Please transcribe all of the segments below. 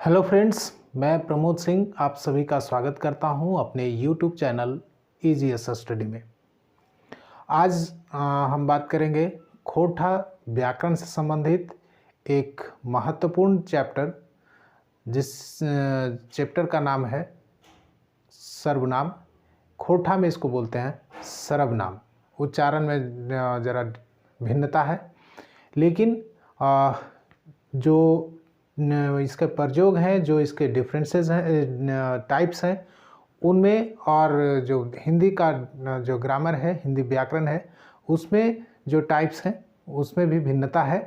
Hello friends, मैं प्रमोद सिंह आप सभी का स्वागत करता हूं अपने यूट्यूब चैनल ईजीएस स्टडी में। आज हम बात करेंगे खोटा व्याकरण से संबंधित एक महत्वपूर्ण चैप्टर, जिस चैप्टर का नाम है सर्वनाम। खोटा में इसको बोलते हैं सर्वनाम। उच्चारण में ज़रा भिन्नता है, लेकिन जो इसके प्रयोग हैं, जो इसके डिफरेंसेस हैं, टाइप्स हैं, उनमें और जो हिंदी का जो ग्रामर है, हिंदी व्याकरण है, उसमें जो टाइप्स हैं उसमें भी भिन्नता है।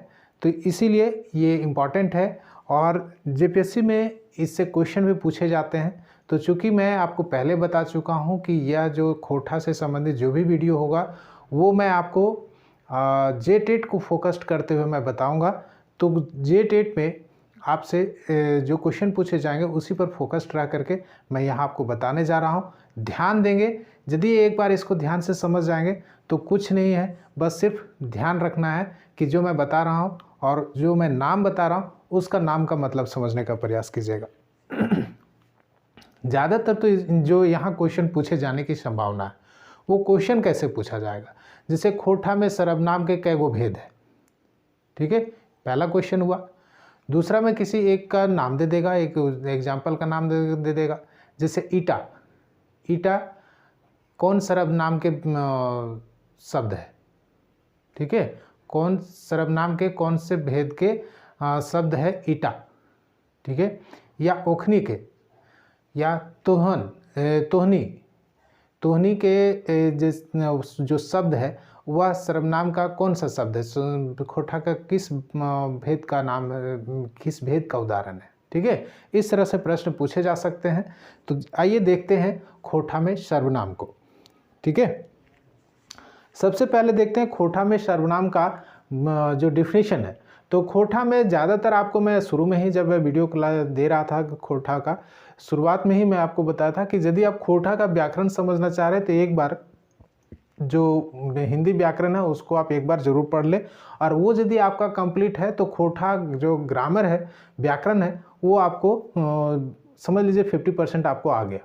तो इसीलिए ये इम्पॉर्टेंट है और जेपीएससी में इससे क्वेश्चन भी पूछे जाते हैं। तो चूँकि मैं आपको पहले बता चुका हूँ कि यह जो खोटा से संबंधित जो भी वीडियो होगा वो मैं आपको जे टेट को फोकस्ड करते हुए मैं बताऊँगा। तो जे टेट में आपसे जो क्वेश्चन पूछे जाएंगे उसी पर फोकस्ड रह करके मैं यहाँ आपको बताने जा रहा हूँ। ध्यान देंगे, यदि एक बार इसको ध्यान से समझ जाएंगे तो कुछ नहीं है, बस सिर्फ ध्यान रखना है कि जो मैं बता रहा हूँ और जो मैं नाम बता रहा हूँ उसका नाम का मतलब समझने का प्रयास कीजिएगा। ज़्यादातर तो जो यहाँ क्वेश्चन पूछे जाने की संभावना है वो क्वेश्चन कैसे पूछा जाएगा, जैसे खोटा में सर्वनाम के कई गो भेद है। ठीक है, पहला क्वेश्चन हुआ। दूसरा में किसी एक का नाम दे देगा, एक एग्जाम्पल का नाम दे देगा, जैसे ईटा। ईटा कौन सर्वनाम के शब्द है? ठीक है, कौन सर्वनाम के कौन से भेद के शब्द है ईटा? ठीक है, या ओखनी के, या तोहनी। तोहनी के जो शब्द है वह सर्वनाम का कौन सा शब्द है? खोटा का किस भेद का नाम, किस भेद का उदाहरण है? ठीक है, इस तरह से प्रश्न पूछे जा सकते हैं। तो आइए देखते हैं खोटा में सर्वनाम को। ठीक है, सबसे पहले देखते हैं खोटा में सर्वनाम का जो डिफिनीशन है। तो खोटा में ज़्यादातर आपको मैं शुरू में ही, जब मैं वीडियो क्लास दे रहा था खोटा का, शुरुआत में ही मैं आपको बताया था कि यदि आप खोटा का व्याकरण समझना चाह रहे हैं तो एक बार जो हिंदी व्याकरण है उसको आप एक बार ज़रूर पढ़ लें, और वो यदि आपका कंप्लीट है तो खोटा जो ग्रामर है, व्याकरण है, वो आपको समझ लीजिए 50% आपको आ गया।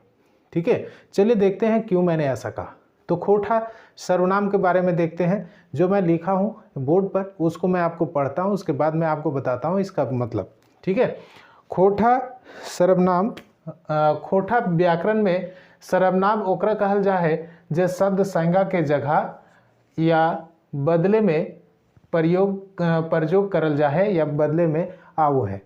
ठीक है, चलिए देखते हैं क्यों मैंने ऐसा कहा। तो खोटा सर्वनाम के बारे में देखते हैं। जो मैं लिखा हूँ बोर्ड पर उसको मैं आपको पढ़ता हूँ, उसके बाद मैं आपको बताता हूँ इसका मतलब। ठीक है, खोटा सर्वनाम, खोटा व्याकरण में सर्वनाम ओकरा कहल जा है जे शब्द संज्ञा के जगह या बदले में प्रयोग करल जा है या बदले में आओ है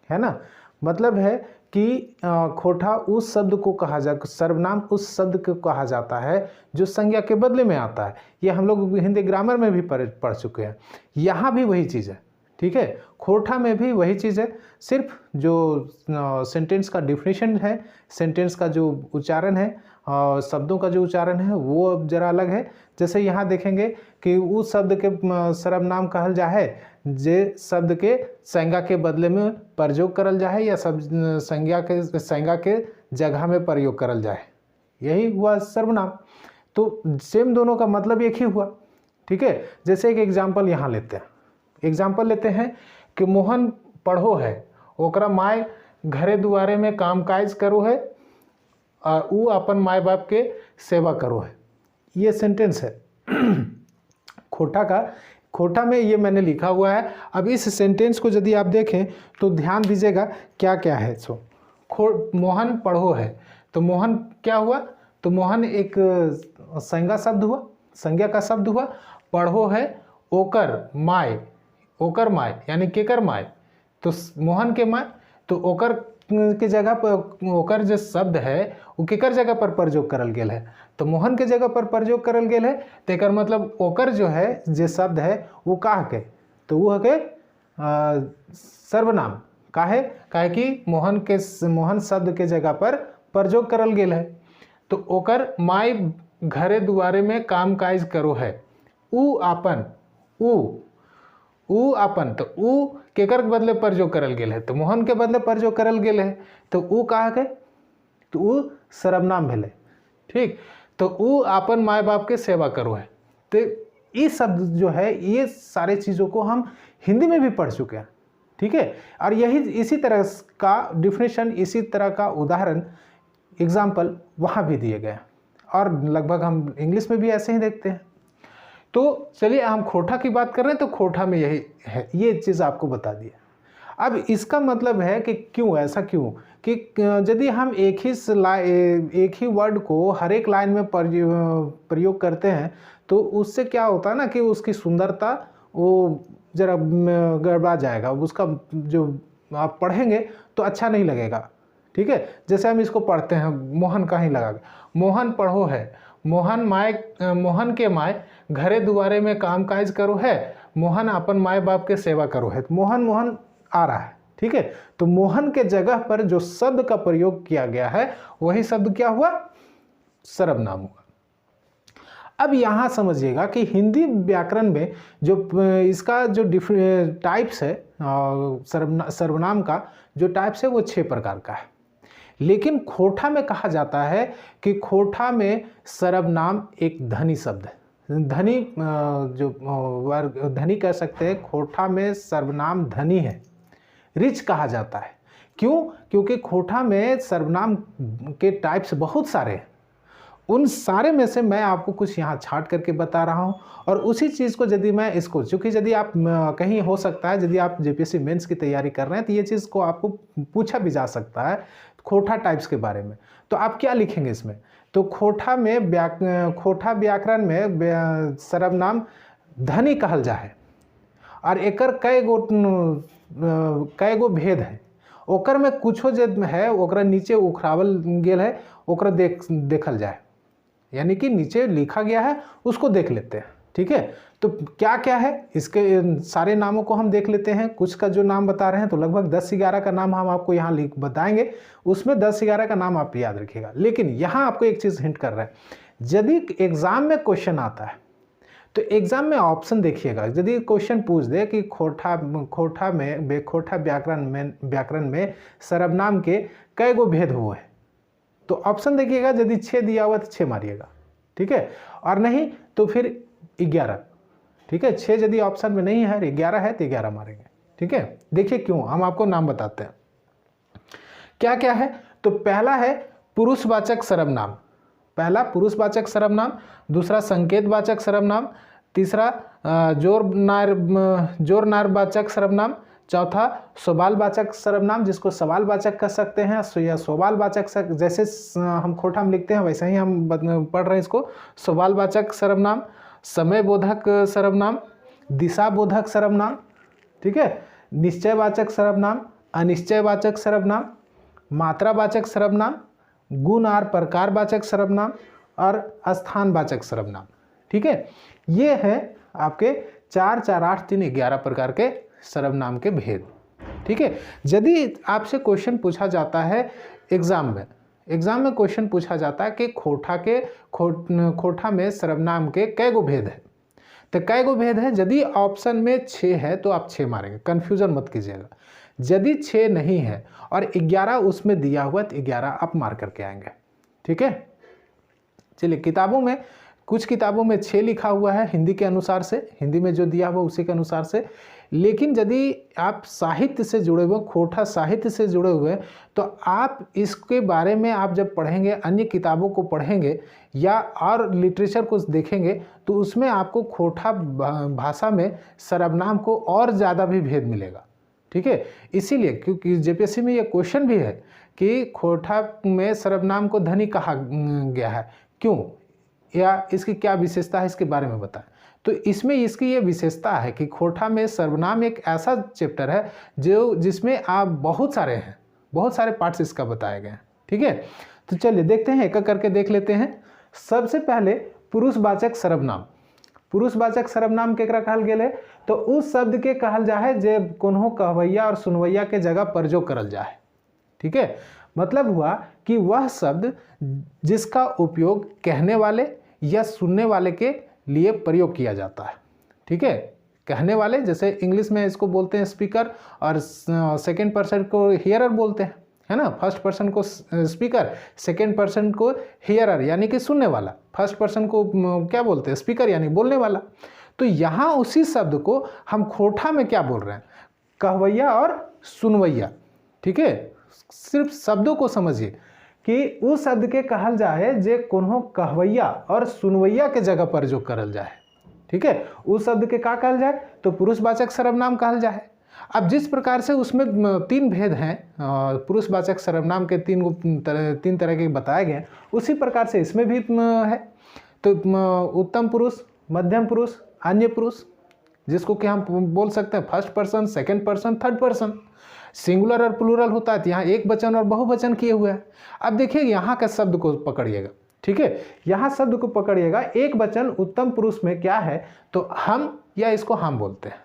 ना। मतलब है कि खोटा उस शब्द को कहा सर्वनाम उस शब्द को कहा जाता है जो संज्ञा के बदले में आता है। ये हम लोग हिंदी ग्रामर में भी पढ़ चुके हैं, यहाँ भी वही चीज़ है। ठीक है, खोटा में भी वही चीज़ है, सिर्फ जो सेंटेंस का डिफिनीशन है, सेंटेंस का जो उच्चारण है, शब्दों का जो उच्चारण है वो अब ज़रा अलग है। जैसे यहाँ देखेंगे कि उस शब्द के सर्वनाम कहल जा है जे शब्द के संज्ञा के बदले में प्रयोग करल जाए या संज्ञा के जगह में प्रयोग करल जाए, यही हुआ सर्वनाम। तो सेम दोनों का मतलब एक ही हुआ। ठीक है, जैसे एक एग्जाम्पल यहाँ लेते हैं। एग्जाम्पल लेते हैं कि मोहन पढ़ो है, ओकरा माय घरे दुआरे में काम काज करो है, और वो अपन माय बाप के सेवा करो है। ये सेंटेंस है खोटा का। खोटा में ये मैंने लिखा हुआ है। अब इस सेंटेंस को यदि आप देखें तो ध्यान दीजिएगा क्या क्या है। मोहन पढ़ो है, तो मोहन क्या हुआ? तो मोहन एक संज्ञा शब्द हुआ, संज्ञा का शब्द हुआ। पढ़ो है ओकर माय, ओकर माय यानी केकर माय? तो मोहन के माय। तो ओकर के जगह पर ओकर जो शब्द है वो केकर जगह पर प्रयोग करल गेल है? तो मोहन के जगह पर प्रयोग करल गेल है। तो एकर मतलब ओकर जो है जो शब्द है वो का के? तो वो के सर्वनाम। काहे कि मोहन शब्द के जगह पर प्रयोग करल गेल है। तो ओकर माय घरे दुआरे में काम काज करो है। ऊ आपन, ऊ अपन, तो ऊ केकर बदले प्रयोग करल गेल है? तो मोहन के बदले प्रयोग करल गेल है। तो ऊ कहा के? तो ऊ सर्वनाम भेले। ठीक, तो ऊ अपन माय बाप के सेवा करो है। तो ये शब्द जो है, ये सारे चीज़ों को हम हिंदी में भी पढ़ चुके हैं। ठीक है। और यही इसी तरह का डिफिनेशन, इसी तरह का उदाहरण, एग्जाम्पल वहाँ भी दिए गए हैं और लगभग हम इंग्लिश में भी ऐसे ही देखते हैं। तो चलिए हम खोटा की बात कर रहे हैं, तो खोटा में यही है, ये चीज़ आपको बता दिया। अब इसका मतलब है कि क्यों ऐसा, क्यों कि यदि हम एक ही वर्ड को हर एक लाइन में प्रयोग करते हैं तो उससे क्या होता है ना कि उसकी सुंदरता वो जरा गड़बड़ा जाएगा, उसका जो आप पढ़ेंगे तो अच्छा नहीं लगेगा, ठीक है। जैसे हम इसको पढ़ते हैं, मोहन कहीं लगा, मोहन पढ़ो है, मोहन के माय घरे दुआरे में काम काज करो है, मोहन अपन माए बाप के सेवा करो है। तो मोहन मोहन आ रहा है, ठीक है। तो मोहन के जगह पर जो शब्द का प्रयोग किया गया है वही शब्द क्या हुआ, सर्वनाम हुआ। अब यहां समझिएगा कि हिंदी व्याकरण में जो इसका जो टाइप्स है, सर्वनाम का जो टाइप्स है वो 6 प्रकार का है। लेकिन खोटा में कहा जाता है कि खोटा में सर्वनाम एक धनी शब्द है, धनी जो वर्ग धनी कह सकते हैं, खोटा में सर्वनाम धनी है, रिच कहा जाता है। क्यों? क्योंकि खोटा में सर्वनाम के टाइप्स बहुत सारे हैं। उन सारे में से मैं आपको कुछ यहाँ छांट करके बता रहा हूँ और उसी चीज़ को यदि मैं इसको, चूँकि यदि आप कहीं हो सकता है यदि आप जेपीएससी मेंस की तैयारी कर रहे हैं तो ये चीज़ को आपको पूछा भी जा सकता है खोटा टाइप्स के बारे में, तो आप क्या लिखेंगे इसमें। तो खोटा व्याकरण में सर्वनाम धनी कहल जा है और एकर कई गो भेद है, ओकर में कुछो जे है ओकरा नीचे उखरावल गेल है, ओकरा देखल जाए, यानी कि नीचे लिखा गया है उसको देख लेते हैं, ठीक है। तो क्या क्या है, इसके सारे नामों को हम देख लेते हैं। कुछ का जो नाम बता रहे हैं तो लगभग 10-11 का नाम हम आपको यहाँ बताएंगे, उसमें 10-11 का नाम आप याद रखिएगा। लेकिन यहाँ आपको एक चीज़ हिंट कर रहे हैं, यदि एग्जाम में क्वेश्चन आता है तो एग्जाम में ऑप्शन देखिएगा। यदि क्वेश्चन पूछ दे कि खोटा व्याकरण में सर्वनाम के कई गो भेद हुए हैं, तो ऑप्शन देखिएगा, यदि 6 दिया हुआ तो 6 मारिएगा, ठीक है, और नहीं तो फिर 11, ठीक है। 6 यदि ऑप्शन में नहीं है, 11 है तो 11 मारेंगे, ठीक है। देखिए क्यों, हम आपको नाम बताते हैं क्या क्या है। तो पहला है पुरुषवाचक सर्वनाम, पहला पुरुषवाचक सर्वनाम, दूसरा संकेतवाचक सर्वनाम, तीसरा जोर नारवाचक सर्वनाम, चौथा सवालवाचक सर्वनाम जिसको सवालवाचक कह सकते हैं, या सवालवाचक, जैसे हम खोटा में लिखते हैं वैसे ही हम पढ़ रहे हैं इसको, सवालवाचक सर्वनाम, समयबोधक सर्वनाम, दिशाबोधक सर्वनाम, ठीक है, निश्चयवाचक सर्वनाम, अनिश्चयवाचक सर्वनाम, मात्रावाचक सर्वनाम, गुण और प्रकारवाचक सर्वनाम और स्थानवाचक सर्वनाम, ठीक है। ये है आपके 4, 4, 8, 3, 11 प्रकार के सर्वनाम के भेद, ठीक है। यदि आपसे क्वेश्चन पूछा जाता है एग्जाम में क्वेश्चन पूछा जाता है कि खोटा में सर्वनाम के कई गो भेद है, तो कई गो भेद है, यदि ऑप्शन में 6 है तो आप 6 मारेंगे, कन्फ्यूजन मत कीजिएगा। यदि 6 नहीं है और 11 उसमें दिया हुआ तो 11 आप मार करके आएंगे, ठीक है। चलिए, किताबों में कुछ किताबों में 6 लिखा हुआ है हिंदी के अनुसार से, हिंदी में जो दिया हुआ उसी के अनुसार से। लेकिन यदि आप साहित्य से जुड़े हुए, खोटा साहित्य से जुड़े हुए, तो आप इसके बारे में आप जब पढ़ेंगे, अन्य किताबों को पढ़ेंगे या और लिटरेचर को देखेंगे तो उसमें आपको खोटा भाषा में सर्वनाम को और ज़्यादा भी भेद मिलेगा, ठीक है। इसीलिए क्योंकि जेपीएससी में ये क्वेश्चन भी है कि खोटा में सर्वनाम को धनी कहा गया है, क्यों, या इसकी क्या विशेषता है, इसके बारे में बताएं। तो इसमें इसकी ये विशेषता है कि खोटा में सर्वनाम एक ऐसा चैप्टर है जिसमें आप बहुत सारे पार्ट्स इसका बताए गए हैं, ठीक है। तो चलिए देखते हैं, एक एक करके देख लेते हैं। सबसे पहले पुरुषवाचक सर्वनाम। पुरुषवाचक सर्वनाम केकरा कहल गेल है, तो उस शब्द के कहल जा है जे कोनो कहवैया और सुनवैया के जगह प्रयोग करल जा है, ठीक है। मतलब हुआ कि वह शब्द जिसका उपयोग कहने वाले या सुनने वाले के लिए प्रयोग किया जाता है, ठीक है। कहने वाले, जैसे इंग्लिश में इसको बोलते हैं स्पीकर और सेकंड पर्सन को हियरर बोलते हैं, है ना। फर्स्ट पर्सन को स्पीकर, सेकंड पर्सन को हियरर यानी कि सुनने वाला, फर्स्ट पर्सन को क्या बोलते हैं, स्पीकर यानी बोलने वाला। तो यहाँ उसी शब्द को हम खोटा में क्या बोल रहे हैं, कहवैया और सुनवैया, ठीक है। सिर्फ शब्दों को समझिए कि उस शब्द के कहल जाए जे कोनो कहवैया और सुनवैया के जगह पर जो करल जाए, ठीक है, उस शब्द के का कहल जाए तो पुरुषवाचक सर्वनाम कहल जाए। अब जिस प्रकार से उसमें 3 भेद हैं, पुरुषवाचक सर्वनाम के 3 तरह के बताए गए, उसी प्रकार से इसमें भी है। तो उत्तम पुरुष, मध्यम पुरुष, अन्य पुरुष, जिसको कि हम बोल सकते हैं first person, second person, third person. Singular और प्लूरल होता है, तो यहाँ एक वचन और बहुवचन किए हुए हैं। अब देखिए यहाँ के शब्द को पकड़िएगा, ठीक है, यहाँ शब्द को पकड़िएगा। एक वचन उत्तम पुरुष में क्या है तो हम, या इसको हम बोलते हैं,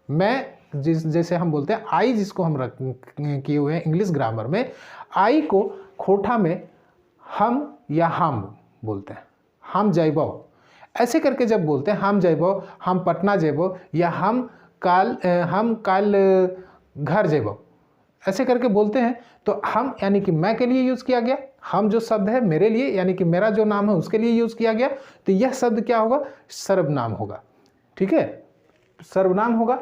मैं जैसे हम बोलते हैं आई, जिसको हम किए हुए हैं इंग्लिश ग्रामर में, आई को खोटा में हम या हम बोलते हैं। हम जैबो, ऐसे करके जब बोलते हैं हम जैबो, हम पटना जैबो, या हम काल घर जैबो, ऐसे करके बोलते हैं, तो हम यानी कि मैं के लिए यूज़ किया गया, हम जो शब्द है मेरे लिए यानी कि मेरा जो नाम है उसके लिए यूज़ किया गया, तो यह शब्द क्या होगा, सर्वनाम होगा, ठीक है, सर्वनाम होगा।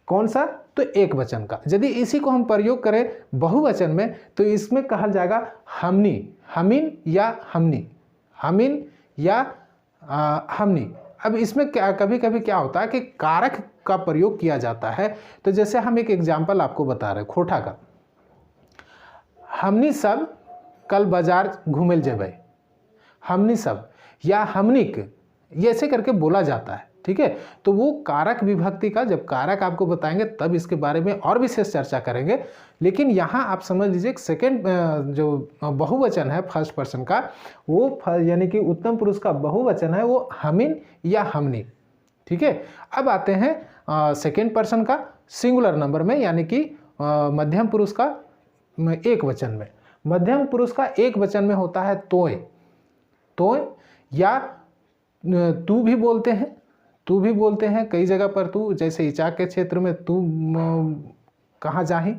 कौन सा तो एक वचन का। यदि इसी को हम प्रयोग करें बहुवचन में तो इसमें कहा जाएगा हमनी, हमीन या हमनी, हमीन या हमनी। अब इसमें क्या कभी कभी क्या होता है कि कारक का प्रयोग किया जाता है। तो जैसे हम एक एग्जाम्पल आपको बता रहे हैं खोटा का, हमनी सब कल बाजार घूमेल जेबै, हमनी सब या हमनिक, ये ऐसे करके बोला जाता है, ठीक है। तो वो कारक विभक्ति का जब कारक आपको बताएंगे तब इसके बारे में और विशेष चर्चा करेंगे। लेकिन यहाँ आप समझ लीजिए सेकंड जो बहुवचन है फर्स्ट पर्सन का, वो यानी कि उत्तम पुरुष का बहुवचन है वो हमीन या हमनी, ठीक है। अब आते हैं सेकंड पर्सन का सिंगुलर नंबर में, यानी कि मध्यम पुरुष का एक वचन में। मध्यम पुरुष का एक वचन में होता है तोय, तोय या तू भी बोलते हैं, तू भी बोलते हैं कई जगह पर तू, जैसे इचाक के क्षेत्र में तू कहाँ जाही,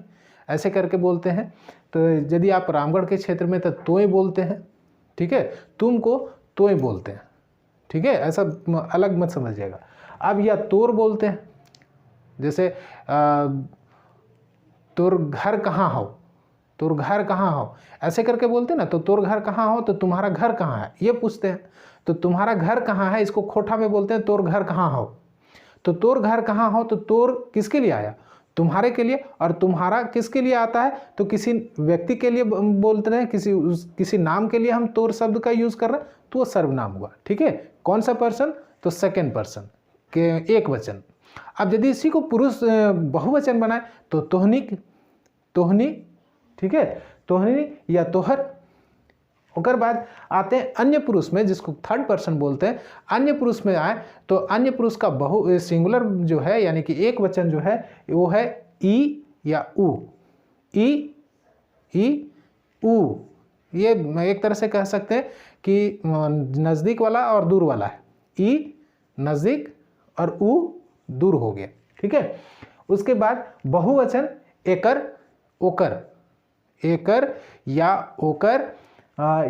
ऐसे करके बोलते हैं। तो यदि आप रामगढ़ के क्षेत्र में तो तोय बोलते हैं, ठीक है, तुमको तोय बोलते हैं, ठीक है, ऐसा अलग मत समझिएगा। अब या तोर बोलते हैं, जैसे तोर घर कहाँ हो, तोर घर कहाँ हो, ऐसे करके बोलते हैं ना। तो तोर घर कहाँ हो तो तुम्हारा घर कहाँ है ये पूछते हैं, तो तुम्हारा घर कहाँ है इसको खोटा में बोलते हैं तोर घर कहाँ हो। तो तोर घर कहाँ हो तो तोर किसके लिए आया, तुम्हारे के लिए, और तुम्हारा किसके लिए आता है तो किसी व्यक्ति के लिए बोलते हैं, किसी नाम के लिए हम तोर शब्द का यूज़ कर रहे हैं, तो वो सर्वनाम हुआ, ठीक है। कौन सा पर्सन तो सेकेंड पर्सन के एक वचन। अब यदि इसी को पुरुष बहुवचन बनाए तो तोहनिक, तोहनी, ठीक है, तोहनी या तोहर। उसके बाद आते हैं अन्य पुरुष में, जिसको थर्ड पर्सन बोलते हैं। अन्य पुरुष में आए तो अन्य पुरुष का बहु सिंगुलर जो है यानी कि एक वचन जो है वो है ई या ऊ, ई, ऊ। ये एक तरह से कह सकते हैं कि नज़दीक वाला और दूर वाला है, ई नज़दीक और ऊ दूर हो गया, ठीक है। उसके बाद बहुवचन एकर, ओकर, एकर या ओकर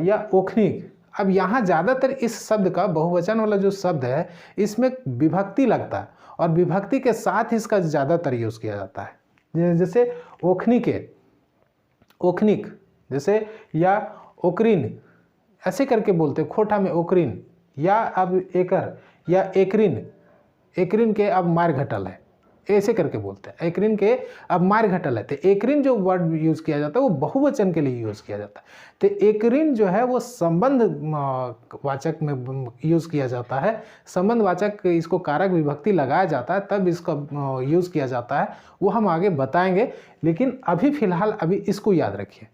या ओखनिक। अब यहाँ ज़्यादातर इस शब्द का बहुवचन वाला जो शब्द है इसमें विभक्ति लगता है और विभक्ति के साथ इसका ज़्यादातर यूज़ किया जाता है। जैसे ओखनिके, ओखनिक, जैसे या ओकरिन, ऐसे करके बोलते हैं खोटा में ओकरिन, या अब एकर या एकरिन, एकरिन के अब मार घटल है, ऐसे करके बोलते हैं एकरिन के अब मार घटल है। तो एकरिन जो वर्ड यूज़ किया जाता है वो बहुवचन के लिए यूज़ किया जाता है। तो एकरिन जो है वो संबंध वाचक में यूज़ किया जाता है, संबंध वाचक इसको कारक विभक्ति लगाया जाता है तब इसका यूज़ किया जाता है, वो हम आगे बताएंगे। लेकिन अभी फ़िलहाल अभी इसको याद रखिए।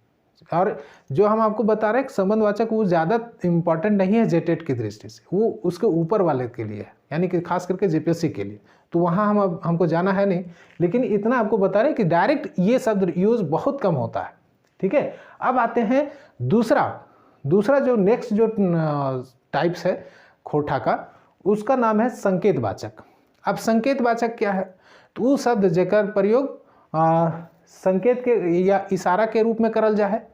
और जो हम आपको बता रहे हैं संबंधवाचक वो ज़्यादा इम्पॉर्टेंट नहीं है जेटेट की दृष्टि से, वो उसके ऊपर वाले के लिए है, यानी कि खास करके जेपीएससी के लिए। तो वहाँ हमको जाना है नहीं, लेकिन इतना आपको बता रहे हैं कि डायरेक्ट ये शब्द यूज़ बहुत कम होता है, ठीक है। अब आते हैं दूसरा जो नेक्स्ट जो टाइप्स है खोटा का, उसका नाम है संकेतवाचक। अब संकेतवाचक क्या है तो वो शब्द जेकर प्रयोग संकेत के या इशारा के रूप में करल जा है,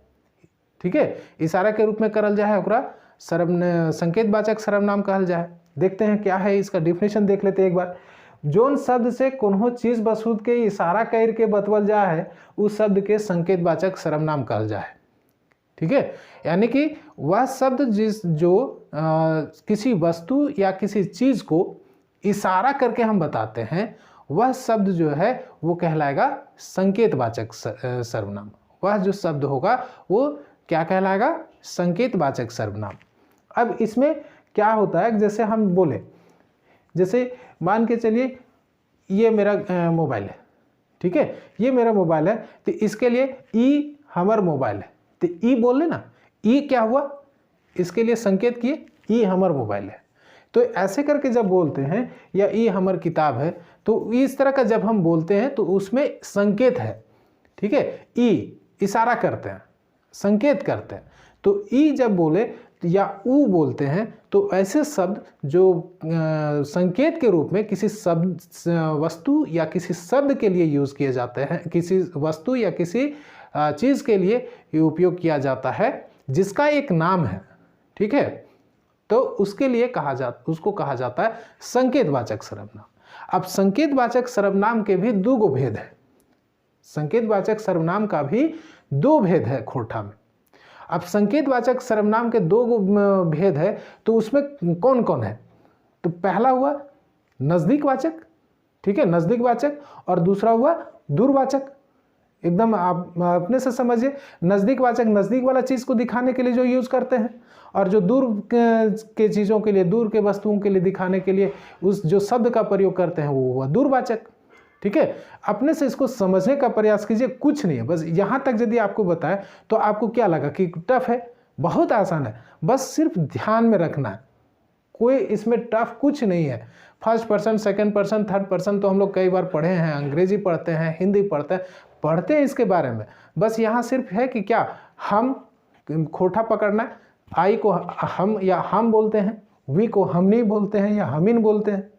ठीक है, इशारा के रूप में करल जा है, ओकरा संकेतवाचक सर्वनाम कहल जा है। देखते हैं क्या है इसका डिफिनेशन देख लेते हैं एक बार। जोन शब्द से कोनो चीज वस्तु के इशारा कर के बतवल जा है उस शब्द के संकेतवाचक सर्वनाम कहल जा है। ठीक है, यानी कि वह शब्द जो किसी वस्तु या किसी चीज को इशारा करके हम बताते हैं वह शब्द जो है वो कहलाएगा संकेतवाचक सर्वनाम। वह जो शब्द होगा वो क्या कहलाएगा? संकेतवाचक सर्वनाम। अब इसमें क्या होता है, जैसे हम बोले, जैसे मान के चलिए ये मेरा मोबाइल है, ठीक है, ये मेरा मोबाइल है, तो इसके लिए ई हमर मोबाइल है, तो ई बोल लेना, ई क्या हुआ, इसके लिए संकेत किए ई हमर मोबाइल है। तो ऐसे करके जब बोलते हैं या ई हमर किताब है, तो इस तरह का जब हम बोलते हैं तो उसमें संकेत है। ठीक है, ई इशारा करते हैं, संकेत करते हैं। तो ई जब बोले या ऊ बोलते हैं तो ऐसे शब्द जो संकेत के रूप में किसी शब्द वस्तु या किसी शब्द के लिए यूज़ किए जाते हैं, किसी वस्तु या किसी चीज़ के लिए उपयोग किया जाता है जिसका एक नाम है, ठीक है, तो उसके लिए उसको कहा जाता है संकेतवाचक सर्वनाम। अब संकेतवाचक सर्वनाम के भी दो गो भेद है। संकेतवाचक सर्वनाम का भी दो भेद है खोरठा में। अब संकेतवाचक सर्वनाम के दो गो भेद है, तो उसमें कौन कौन है? तो पहला हुआ नज़दीकवाचक, ठीक है, नज़दीकवाचक, और दूसरा हुआ दूरवाचक। एकदम आप अपने से समझिए, नज़दीकवाचक नज़दीक वाला चीज़ को दिखाने के लिए जो यूज़ करते हैं, और जो दूर के चीज़ों के लिए, दूर के वस्तुओं के लिए दिखाने के लिए उस जो शब्द का प्रयोग करते हैं वो हुआ दूरवाचक। ठीक है, अपने से इसको समझने का प्रयास कीजिए, कुछ नहीं है, बस यहाँ तक यदि आपको बताए तो आपको क्या लगा कि टफ है? बहुत आसान है, बस सिर्फ ध्यान में रखना है, कोई इसमें टफ कुछ नहीं है। First person, second person, third person तो हम लोग कई बार पढ़े हैं, अंग्रेजी पढ़ते हैं, हिंदी पढ़ते हैं इसके बारे में। बस यहाँ सिर्फ है कि क्या हम खोटा पकड़ना है, आई को हम या हम बोलते हैं, वी को हम नहीं बोलते हैं या हमिन बोलते हैं,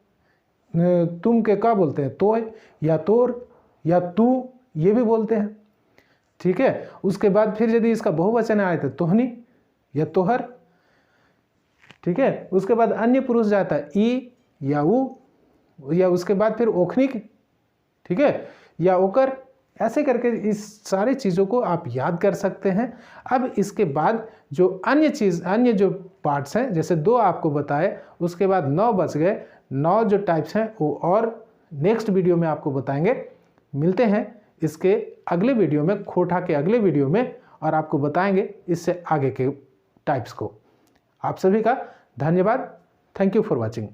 तुम के क्या बोलते हैं, तोय या तोर या तू, ये भी बोलते हैं। ठीक है, उसके बाद फिर यदि इसका बहुवचन आए तो तोहनी या तोहर। ठीक है, उसके बाद अन्य पुरुष जाता है ई या ऊ, या उसके बाद फिर ओखनिक, ठीक है, या ओकर। ऐसे करके इस सारी चीज़ों को आप याद कर सकते हैं। अब इसके बाद जो अन्य जो पार्ट्स हैं, जैसे दो आपको बताए, उसके बाद 9 बच गए। 9 जो टाइप्स हैं वो और नेक्स्ट वीडियो में आपको बताएंगे। मिलते हैं इसके अगले वीडियो में, खोटा के अगले वीडियो में, और आपको बताएंगे इससे आगे के टाइप्स को। आप सभी का धन्यवाद। Thank you for watching.